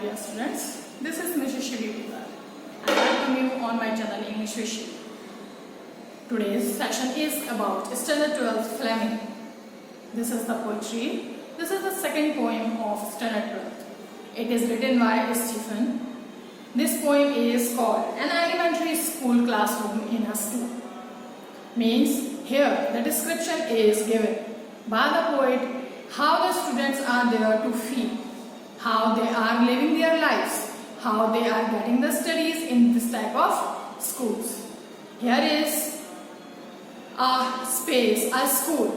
dear students. This is Mrs. Shivie and I welcome you on my channel English with Shivie. Today's section is about Standard 12 Slum. This is the poetry. This is the second poem of Standard 12. It is written by Stephen. This poem is called An Elementary School Classroom in a Slum. Means here the description is given by the poet how the students are there to feel, how they are living their lives, how they are getting the studies in this type of schools. Here is a space, a school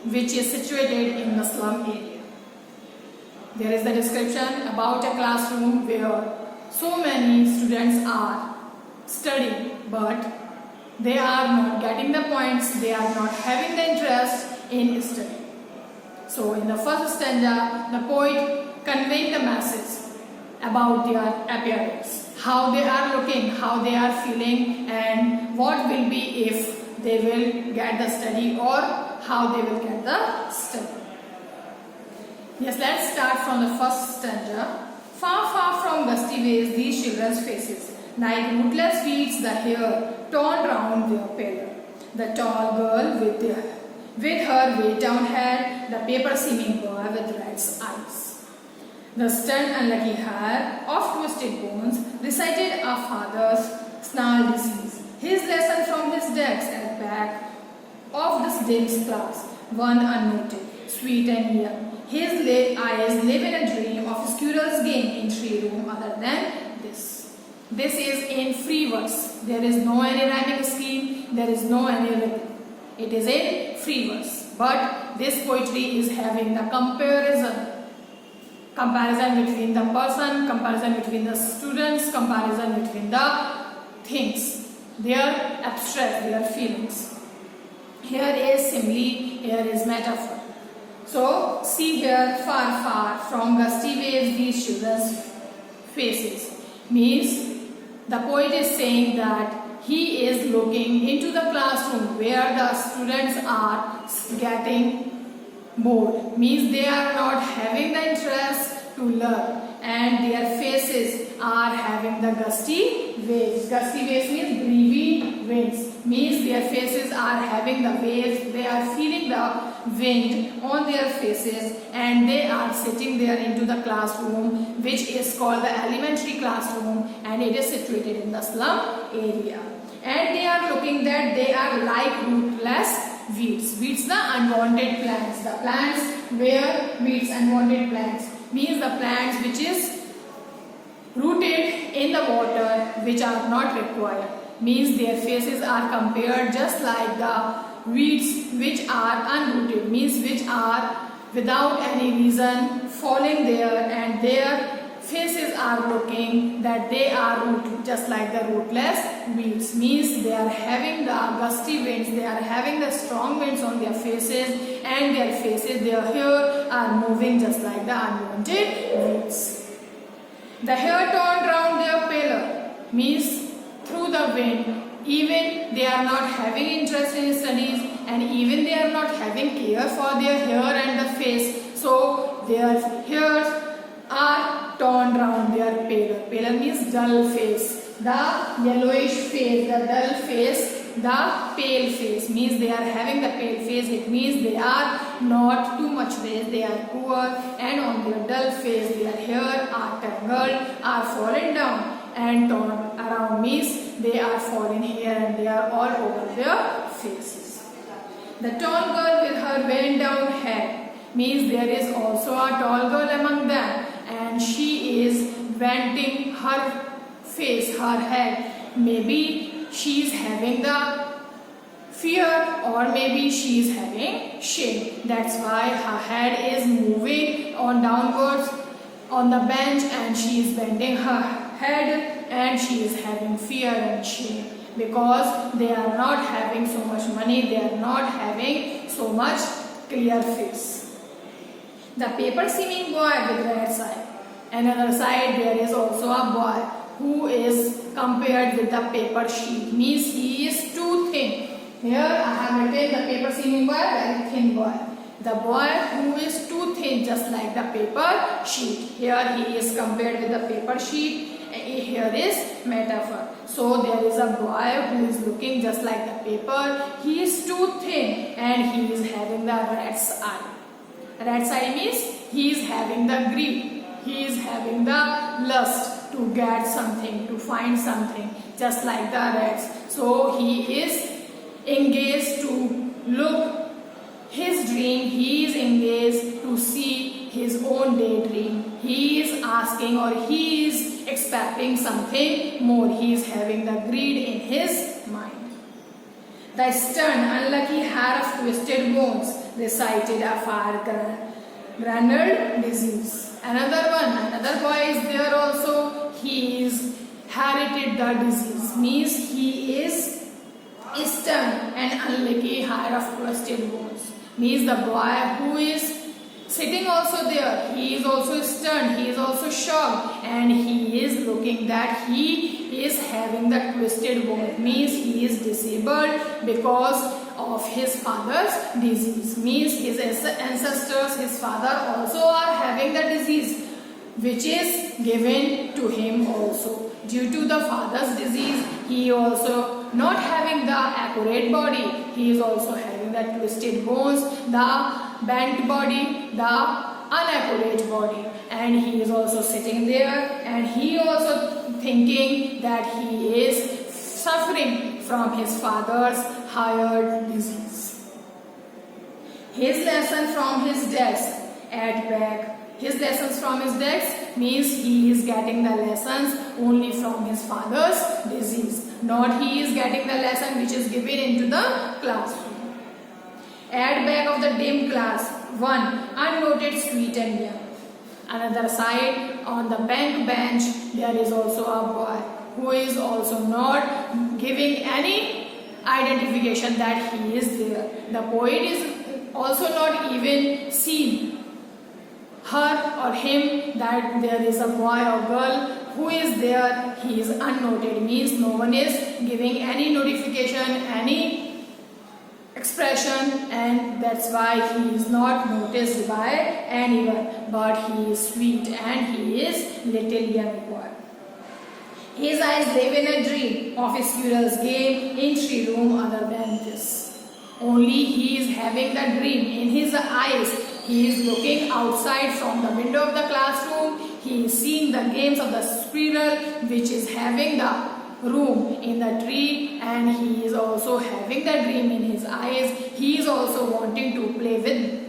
which is situated in the slum area. There is the description about a classroom where so many students are studying, but they are not getting the points, they are not having the interest in studying. So in the first stanza, the poet conveyed the message about their appearance, how they are looking, how they are feeling, and what will be if they will get the study or how they will get the study. Yes, let's start from the first stanza. Far, far from gusty ways, these children's faces, like rootless weeds, the hair torn round their pillar. The tall girl with her weighed-down head, the paper-seeming boy with rat's eyes. The stunned, unlucky hair of twisted bones recited a father's snarled disease. His lesson from his desk at back of this day's class, one unnoted, sweet and young. His eyes live in a dream of a squirrel's game in tree room other than this. This is in free verse. There is no any rhyming scheme, there is no any rhythm. It is in free verse. But this poetry is having the comparison between the person, comparison between the students, comparison between the things, their abstract, their feelings. Here is simile, here is metaphor. So see here, far, far from gusty waves these children's faces. Means the poet is saying that he is looking into the classroom where the students are getting bored. Means they are not having the interest to learn and their faces are having the gusty waves. Gusty waves means breezy winds. Means their faces are having the waves, they are feeling the wind on their faces and they are sitting there into the classroom which is called the elementary classroom and it is situated in the slum area. And they are looking that they are like rootless weeds. Weeds the unwanted plants. The plants where weeds unwanted plants means the plants which is rooted in the water which are not required. Means their faces are compared just like the weeds which are unrooted, means which are without any reason falling there and their faces are looking that they are rooted just like the rootless weeds. Means they are having the gusty winds, they are having the strong winds on their faces and their faces, their hair are moving just like the unwanted weeds. The hair torn round their pillar means through the wind, even they are not having interest in studies and even they are not having care for their hair and the face. So their hairs are torn round their pillar. Pillar means dull face. The yellowish face, the dull face, the pale face means they are having the pale face. It means they are not too much rich, they are poor and on their dull face their hair are tangled, are fallen down and torn around means they are falling here and they are all over their faces. The tall girl with her bent down head means there is also a tall girl among them and she is venting her face, her head. Maybe she is having the fear or maybe she is having shame. That's why her head is moving on downwards on the bench and she is bending her head and she is having fear and shame because they are not having so much money, they are not having so much clear face. The paper-seeming boy with rat's eye. Another side there is also a boy who is compared with the paper sheet. Means he is too thin. Here I have written the paper-seeming boy, very thin boy. The boy who is too thin, just like the paper sheet. Here he is compared with the paper sheet. Here is metaphor. So there is a boy who is looking just like the paper. He is too thin and he is having the rat's eye. Rat's eye means he is having the greed. He is having the lust to get something, to find something, just like the rats. So he is engaged to look his dream. He is engaged to see his own daydream. He is asking, or he is expecting something more. He is having the greed in his mind. The stern, unlucky hair of twisted bones recited a far granule disease. Another boy is there also. He is inherited the disease, means he is stern and unlucky hair of twisted bones. Means the boy who is sitting also there, he is also stunned, he is also shocked, and he is looking that he is having the twisted bone. Means he is disabled because of his father's disease. Means his ancestors, his father also are having the disease which is given to him also. Due to the father's disease, he also not having the accurate body. He is also having the twisted bones, the bent body, the inaccurate body, and he is also sitting there, and he also thinking that he is suffering from his father's higher disease. His lesson from his desk at back. His lessons from his desk means he is getting the lessons only from his father's disease, not he is getting the lesson which is given into the classroom. At back of the dim class, one unnoted sweet and young. Another side, on the bank bench, there is also a boy who is also not giving any identification that he is there. The poet is also not even seen her or him that there is a boy or girl who is there. He is unnoted, means no one is giving any notification, any expression, and that's why he is not noticed by anyone. But he is sweet and he is little young boy. His eyes live in a dream of a squirrel's game in 3 room other than this. Only he is having the dream in his eyes. He is looking outside from the window of the classroom. He is seeing the games of the squirrel which is having the room in the tree, and he is also having the dream in his eyes. He is also wanting to play with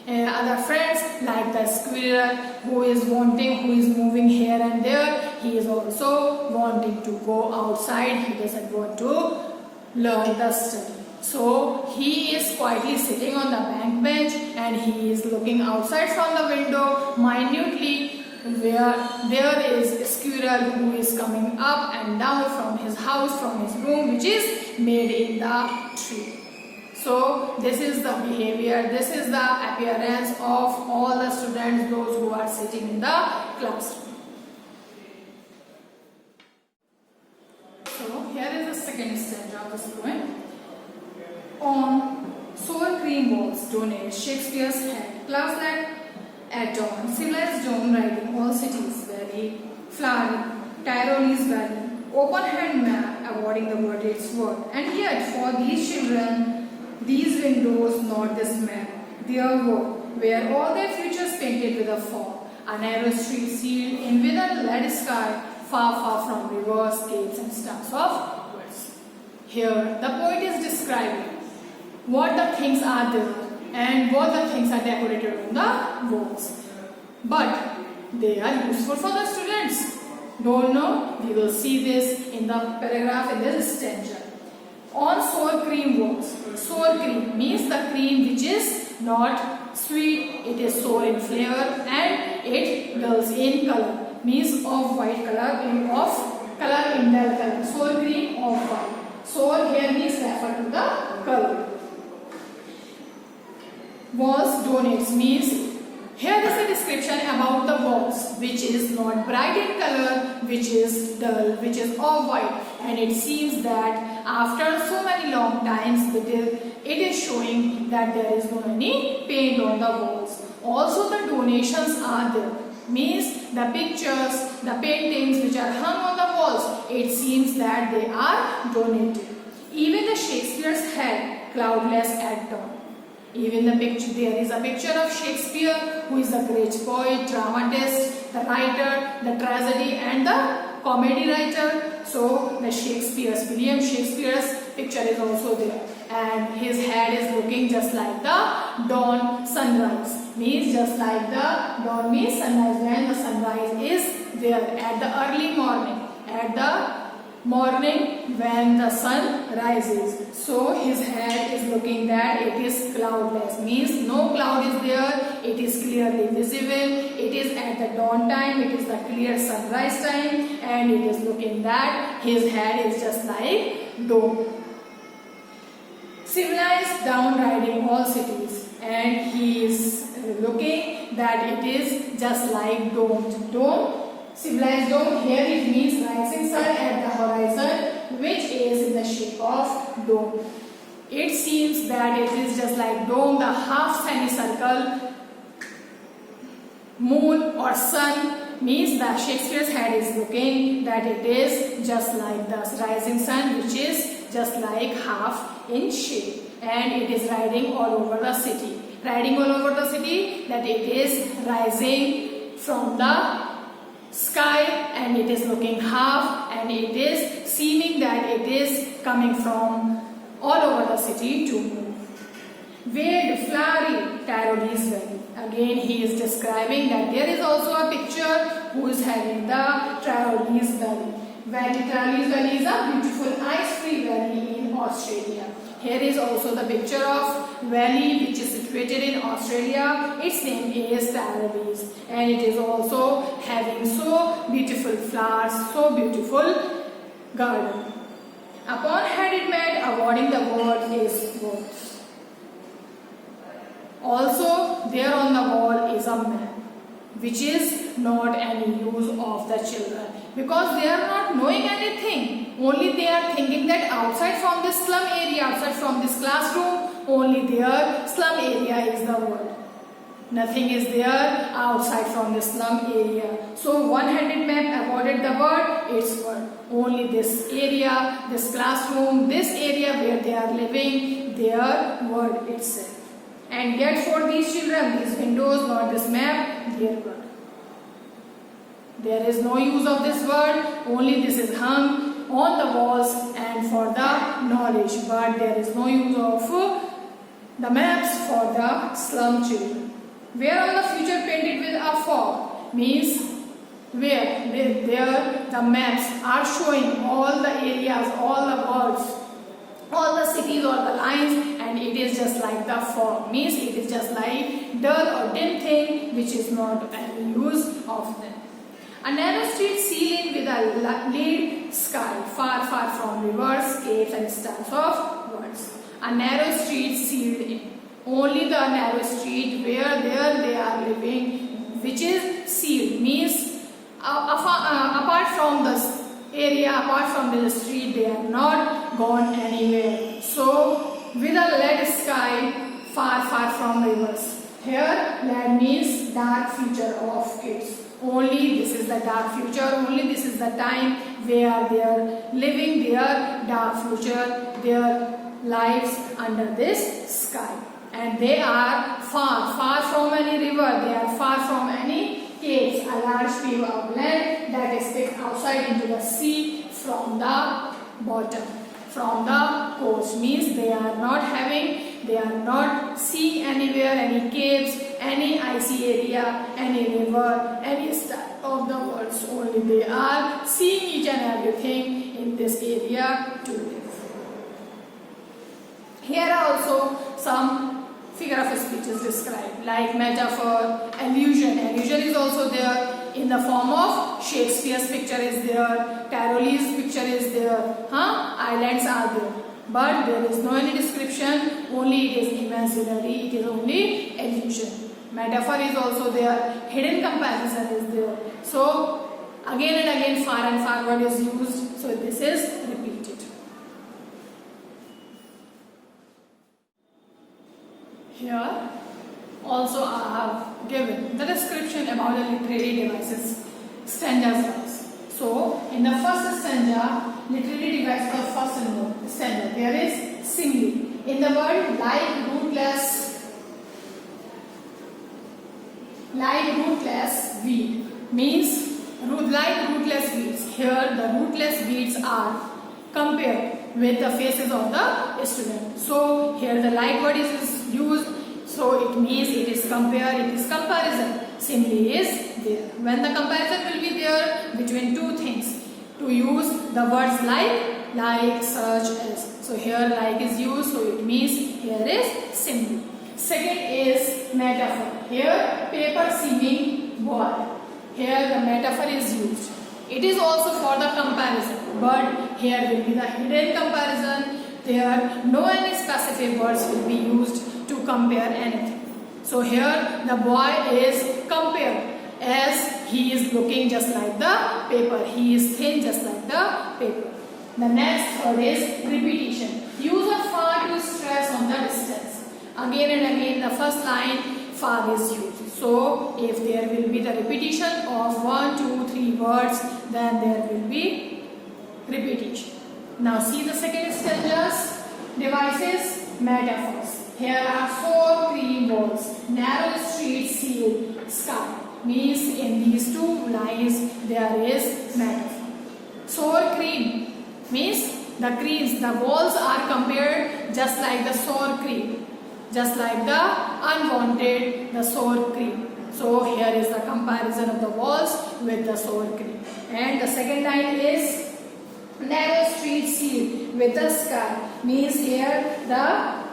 other friends like the squirrel who is moving here and there. He is also wanting to go outside. He doesn't want to learn the study. So he is quietly sitting on the bank bench and he is looking outside from the window minutely, where there is a squirrel who is coming up and down from his house, from his room, which is made in the tree. So this is the behavior, this is the appearance of all the students, those who are sitting in the classroom. So here is the second stanza of this poem. On sour cream walls donate Shakespeare's head. Classnet at dawn, civilized dawn riding all cities, valley, flowery, Tyrolese valley, open hand map awarding the word its worth. And yet for these children, these windows, not this map, their world, where all their futures painted with a fog, a narrow street sealed in with a lead sky, far, far from rivers, caves and stars of words. Here the poet is describing what the things are there and what the things are decorated on the walls. But they are useful for the students. Don't know? We will see this in the paragraph in this stanza. On sour cream walls. Sour cream means the cream which is not sweet, it is sour in flavor and it dulls in color. Means of white color, of color in dull color. Sour cream of white. Sour here means refer to the color. Walls donates means here is a description about the walls which is not bright in color, which is dull, which is all white, and it seems that after so many long times it is showing that there is no any paint on the walls. Also the donations are there, means the pictures, the paintings which are hung on the walls, it seems that they are donated. Even the Shakespeare's head cloudless at dawn. Even the picture, there is a picture of Shakespeare, who is a great poet, dramatist, the writer, the tragedy and the comedy writer. So the William Shakespeare's picture is also there, and his head is looking just like the dawn sunrise, means just like the dawn means sunrise, when the sunrise is there at the early morning, at the morning when the sun rises. So his head is looking that it is cloudless, means no cloud is there, it is clearly visible, it is at the dawn time, it is the clear sunrise time, and it is looking that his head is just like dome. Civilized down riding all cities, and he is looking that it is just like dome. Civilized dome, here it means rising sun at the horizon, which is in the shape of dome. It seems that it is just like dome, the half semicircle moon or sun, means that Shakespeare's head is looking that it is just like the rising sun, which is just like half in shape, and it is riding all over the city. Riding all over the city, that it is rising from the sky, and it is looking half, and it is seeming that it is coming from all over the city to move. Where the flowery Tyrolese valley. Again he is describing that there is also a picture who is having the Tyrolese valley. Tyrolese valley is a beautiful ice-free valley in Australia. Here is also the picture of valley which is situated in Australia. Its name is Tyrolese, and it is also having so beautiful flowers, so beautiful garden. Upon headed mat awarding the word is words. Also there on the wall is a map, which is not any use of the children, because they are not knowing anything. Only they are thinking that outside from this slum area, outside from this classroom, only their slum area is the world. Nothing is there outside from the slum area. So one-handed map awarded the word its word. Only this area, this classroom, this area where they are living, their word itself. And yet for these children, these windows, not this map, their word. There is no use of this word, only this is hung on the walls and for the knowledge, but there is no use of the maps for the slum children. Where on the future painted with a fog, means where there the maps are showing all the areas, all the words, all the cities, all the lines, and it is just like the fog, means it is just like dull or dim thing which is not any use of them. A narrow street ceiling with a lead sky, far, far from rivers, caves and stars of words. A narrow street sealed in. Only the narrow street where there they are living, which is sealed, means apart from the area, apart from the street, they are not gone anywhere. So with a lead sky, far, far from rivers. Here lead means dark future of kids. Only this is the dark future, only this is the time where they are living their dark future, their lives under this sky. And they are far, far from any river, they are far from any caves, a large wave of land that is picked outside into the sea from the bottom, from the coast, means they are not seeing anywhere any caves, any icy area, any river, any star of the world. So only they are seeing each and everything in this area to live. Here are also some figure of speech is described, like metaphor, allusion. Allusion is also there in the form of Shakespeare's picture is there, Tyrolese picture is there, islands are there. But there is no any description, only it is imaginary, it is only allusion. Metaphor is also there, hidden comparison is there. So again and again far and forward is used, so this is repeated. Here also I have given the description about the literary devices stanzas wise. So in the first stanza, literary device for the first stanza, there is simile. In the word like rootless weed means like rootless weeds. Here the rootless weeds are compared with the faces of the student. So here the like word is used. So it means it is compare, it is comparison. Simile is there. When the comparison will be there between two things, to use the words like, such as. So here like is used, so it means here is simile. Second is metaphor. Here paper seeming boy. Here the metaphor is used. It is also for the comparison, but here will be the hidden comparison. There no any specific words will be used to compare anything. So here the boy is compared as he is looking just like the paper. He is thin just like the paper. The next third is repetition. Use of far to stress on the distance. Again and again the first line far is used. So if there will be the repetition of 1, 2, 3 words, then there will be repetition. Now see the second stanzas. Devices, metaphors. Here are 4 cream walls, narrow street, seal, sky. Means in these two lines there is metaphor. Sour cream means the creams, the walls are compared just like the sour cream, just like the unwanted, the sour cream. So here is the comparison of the walls with the sour cream. And the second line is narrow street seal with the sky. Means here the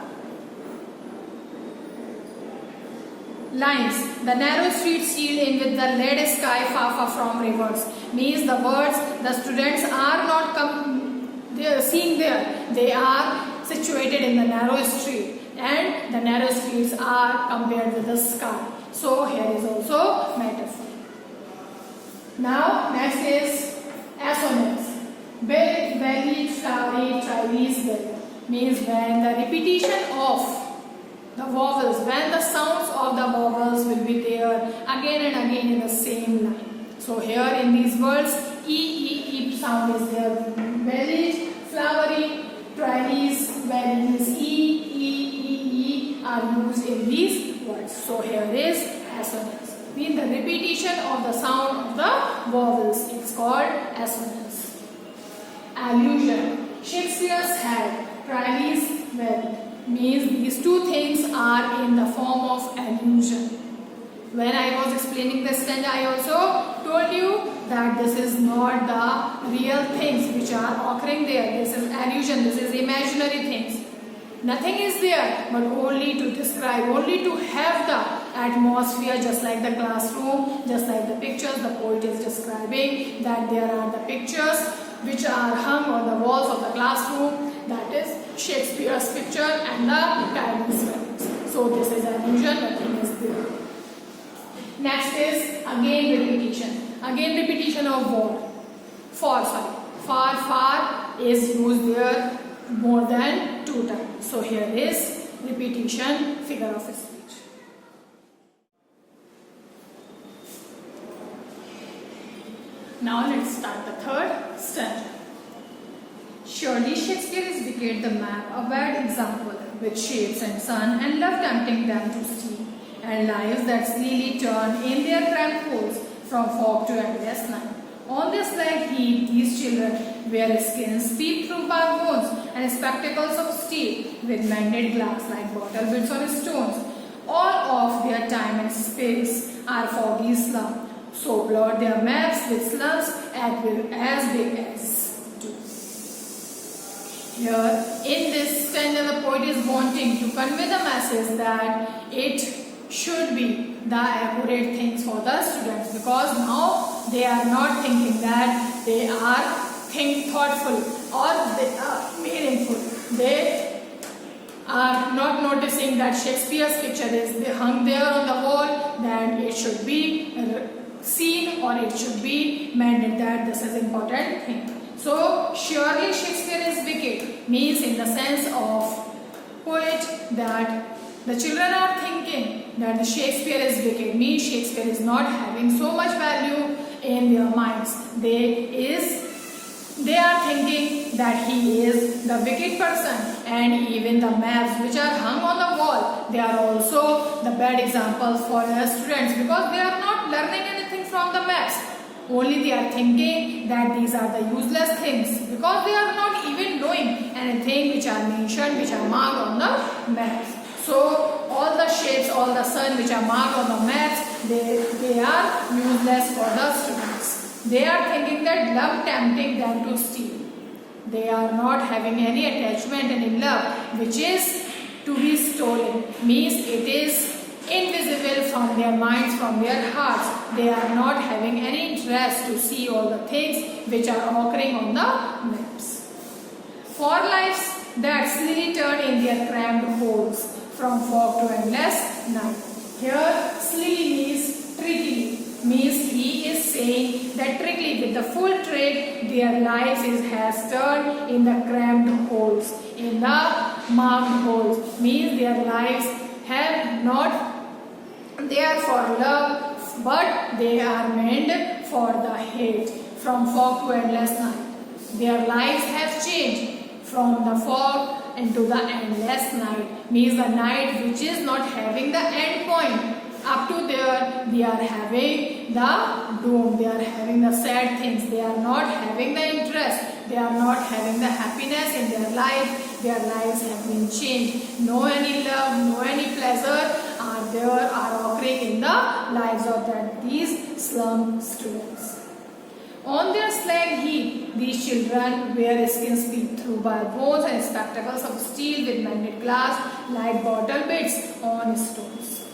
lines, the narrow street sealed in with the lead sky far from rivers. Means the words the students are not seeing there. They are situated in the narrow street, and the narrow streets are compared with the sky. So here is also metaphor. Now next is assonance. Big, belly, flowery, trivies, belly. Means when the repetition of the vowels, when the sounds of the vowels will be there again and again in the same line. So here in these words, E sound is there. Belly, flowery, trivies, bellies, E are used in these words. So here is assonance. Means the repetition of the sound of the vowels. It's called assonance. Allusion. Shakespeare's head, trivies, belly. Means these two things are in the form of allusion. When I was explaining the stanza, I also told you that this is not the real things which are occurring there. This is allusion, this is imaginary things. Nothing is there, but only to describe, only to have the atmosphere, just like the classroom, just like the pictures. The poet is describing that there are the pictures which are hung on the walls of the classroom. That is Shakespeare's picture and the tidy's works. So this is allusion, nothing is there. Next is again repetition. Again repetition of word. Far is used there more than 2 times. So here is repetition, figure of speech. Now let's start the third stanza. Surely Shakespeare is wicked the map, a bad example, with shapes and sun, and love tempting them to steal, and lives that sleepily turn in their cramped holes from fog to endless night. On this slag heap, these children wear skins, peep through bark bones, and spectacles of steel, with mended glass like bottle bits on stones. All of their time and space are foggy slum, so blot their maps with slums as big as two. Here, in this stanza, the poet is wanting to convey the message that it should be the accurate things for the students, because now they are not thinking that they are thoughtful or they are meaningful. They are not noticing that Shakespeare's picture is hung there on the wall, that it should be seen or it should be mended, that this is important thing. So surely Shakespeare is wicked means in the sense of poet that The children are thinking that the Shakespeare is wicked, means Shakespeare is not having so much value in their minds. They are thinking that he is the wicked person, and even the maps which are hung on the wall, they are also the bad examples for their students, because they are not learning anything from the maps. Only they are thinking that these are the useless things, because they are not even knowing anything which are mentioned, which are marked on the maps. So all the shapes, all the sun which are marked on the maps, they are useless for the students. They are thinking that love tempting them to steal. They are not having any attachment in love which is to be stolen, means it is invisible from their minds, from their hearts. They are not having any interest to see all the things which are occurring on the maps. For lives that slowly turn in their cramped holes, from fog to endless night. Here, slily means trickily, means he is saying that trickily, with the full trick, their lives has turned in the cramped holes, in the marked holes, means their lives have not there for love, but they are meant for the hate. From fog to endless night, their lives have changed from the fog into the endless night, means the night which is not having the end point. Up to there, they are having the doom, they are having the sad things, they are not having the interest, they are not having the happiness in their life. Their lives have been changed. No any love, no any pleasure are occurring in the lives of these slum students. On their slag heap, these children wear skins peeped through by bones and spectacles of steel with mended glass like bottle bits on stones.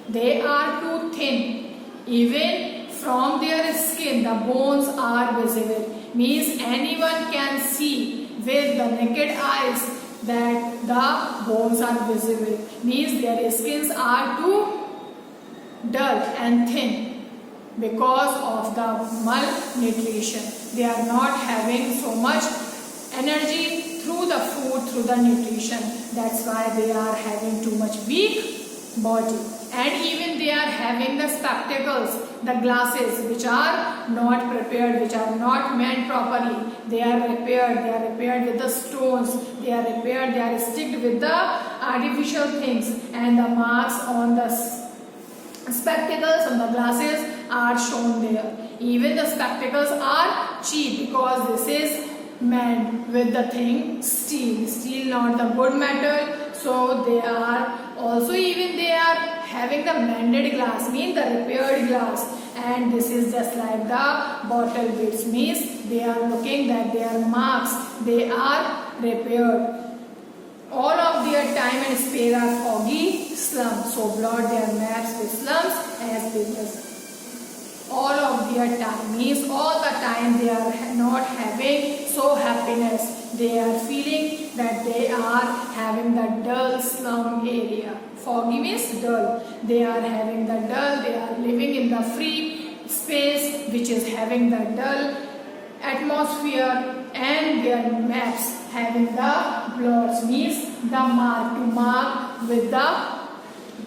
They are too thin. Even from their skin, the bones are visible. Means anyone can see with the naked eyes that the bones are visible. Means their skins are too dull and thin because of the malnutrition. They are not having so much energy through the food, through the nutrition. That's why they are having too much weak body. And even they are having the spectacles, the glasses which are not prepared, which are not meant properly. They are repaired with the stones, they are repaired, they are sticked with the artificial things, and the marks on the spectacles, on the glasses are shown there. Even the spectacles are cheap because this is made with the thing steel not the good metal. So they are also, even they are having the mended glass, means the repaired glass, and this is just like the bottle bits, means they are looking that their marks, they are repaired. All of their time and space are foggy slums, so blot their maps with slums as big as. All of their time, means all the time they are not having so happiness. They are feeling that they are having the dull slum area. Foggy means dull. They are having the dull, they are living in the free space which is having the dull atmosphere, and their maps having the blots, means the mark, to mark with the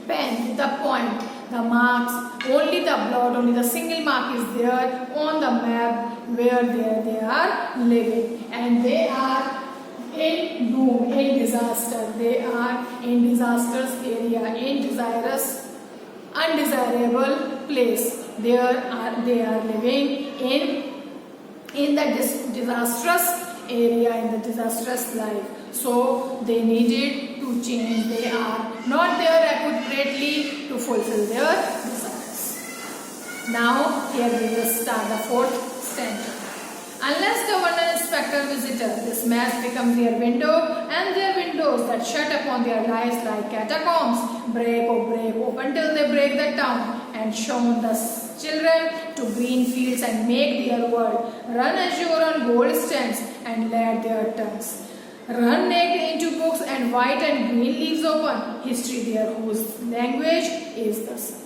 pen, with the point. The marks, only the blot, only the single mark is there on the map where they are living, and they are in doom, in disaster. They are in disastrous area, in undesirable place. They are living in the disastrous area, in the disastrous life. So they needed to change. They are not there accurately to fulfill their desires. Now here we will start the fourth stanza. Unless governor, inspector, visitor, this mass becomes their window, and their windows that shut upon their lives like catacombs break, oh break, open till they break the town, and shown the children to green fields and make their world run azure on gold stands and let their tongues run naked into books and white and green leaves open, history there whose language is the sun.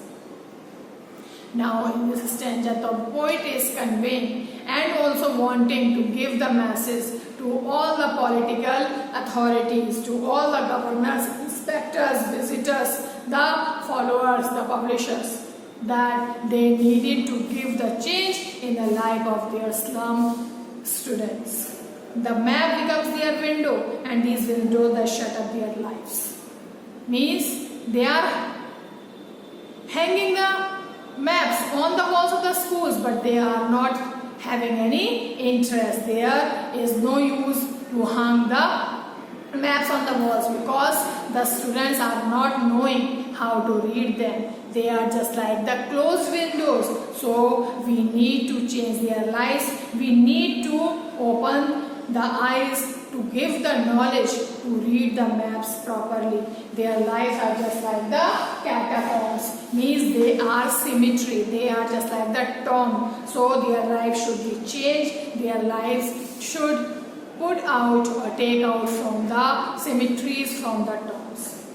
Now in this stanza the poet is conveying and also wanting to give the message to all the political authorities, to all the governors, inspectors, acceptors, visitors, the followers, the publishers, that they needed to give the change in the life of their slum students. The map becomes their window, and these windows that shut up their lives. Means they are hanging the maps on the walls of the schools, but they are not having any interest. There is no use to hang the maps on the walls because the students are not knowing how to read them. They are just like the closed windows. So we need to change their lives. We need to open the eyes to give the knowledge to read the maps properly. Their lives are just like the catacombs, means they are symmetry. They are just like the tomb. So their lives should be changed. Their lives should put out or take out from the cemeteries, from the tombs.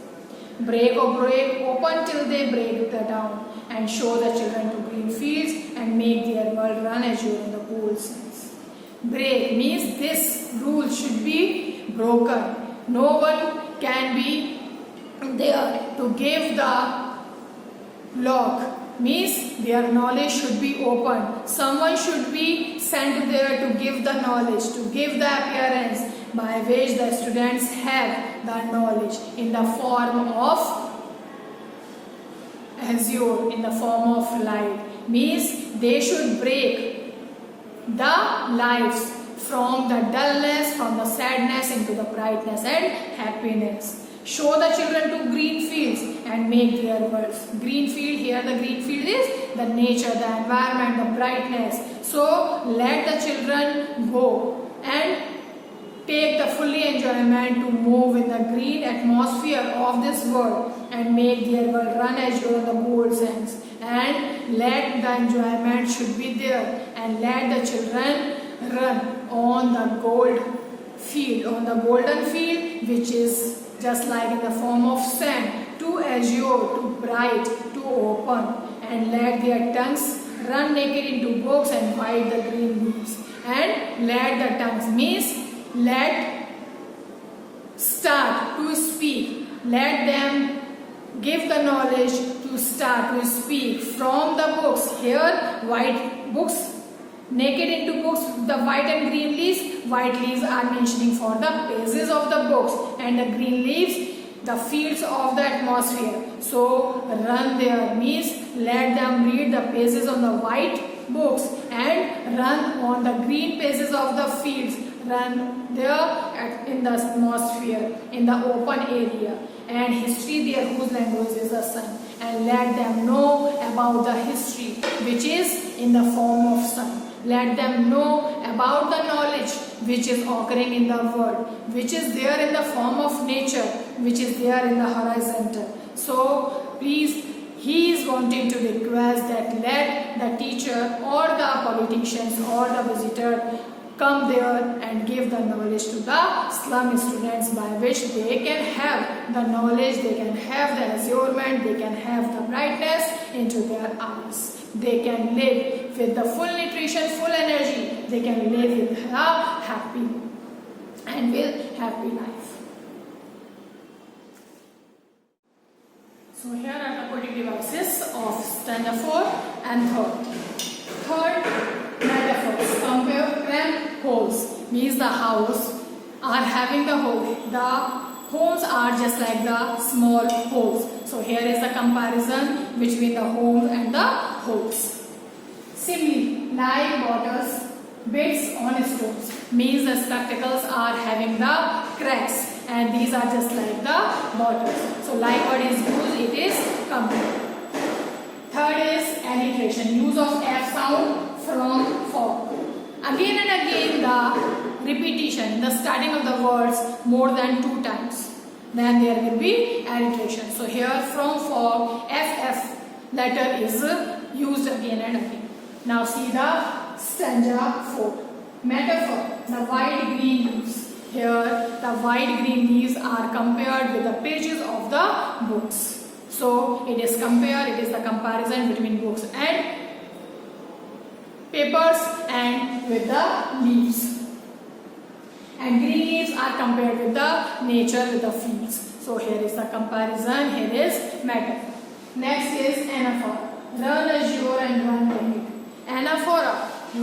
Break, open till they break the down, and show the children to green fields and make their world run as you in the cool sense. Break means this rule should be broken. No one can be there to give the lock, means their knowledge should be opened. Someone should be sent there to give the knowledge, to give the appearance by which the students have the knowledge in the form of azure, in the form of light. Means they should break the lives from the dullness, from the sadness into the brightness and happiness. Show the children to green fields and make their worlds. Green field, here the green field is the nature, the environment, the brightness. So let the children go and take the fully enjoyment to move in the green atmosphere of this world and make their world run as you in the gold sense. And let the enjoyment should be there, and let the children run on the gold field, on the golden field, which is just like in the form of sand, too azure, too bright, too open, and let their tongues run naked into books and bite the green leaves. And let the tongues means let start to speak. Let them give the knowledge to start to speak from the books. Here white books, naked into books, the white and green leaves. White leaves are mentioning for the pages of the books, and the green leaves the fields of the atmosphere. So run there means let them read the pages on the white books and run on the green pages of the fields. Run there in the atmosphere, in the open area. And history there whose language is the sun. And let them know about the history which is in the form of sun. Let them know about the knowledge which is occurring in the world, which is there in the form of nature, which is there in the horizontal. So please, he is wanting to request that let the teacher or the politicians or the visitor come there and give the knowledge to the slum students, by which they can have the knowledge, they can have the azurement, they can have the brightness into their eyes. They can live with the full nutrition, full energy. They can live with a happy and with happy life. So here are the poetic devices of stanza 4 and 3rd. Third, metaphors. Compare cramped holes, means the house are having the hole. The homes are just like the small holes. So here is the comparison between the homes and the holes. Similarly, like bottles, bits on stones, means the spectacles are having the cracks, and these are just like the bottles. So like what is used, it is compared. Third is alliteration, use of F sound from for. Again and again the repetition, the starting of the words more than 2 times, then there will be alliteration. So here from for, FF letter is used again and again. Now see the stanza 4. Metaphor, the white green leaves. Here the white green leaves are compared with the pages of the books. So it is compared, it is the comparison between books and papers and with the leaves. And green leaves are compared with the nature, with the fields. So here is the comparison, here is metaphor. Next is anaphora. Run, assure and run limit. Anaphora,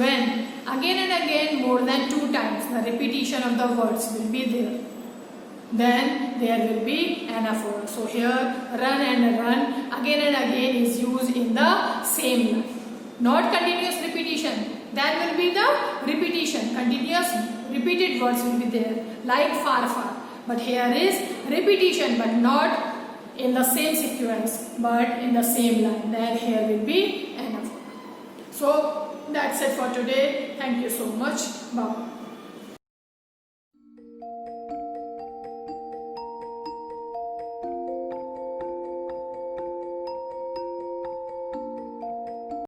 when again and again more than 2 times the repetition of the words will be there, then there will be anaphora. So here run and run again and again is used in the same line. Not continuous repetition. Then will be the repetition. Continuous repeated words will be there like far far. But here is repetition but not in the same sequence but in the same line. Then here will be anaphora. So that's it for today. Thank you so much. Bye.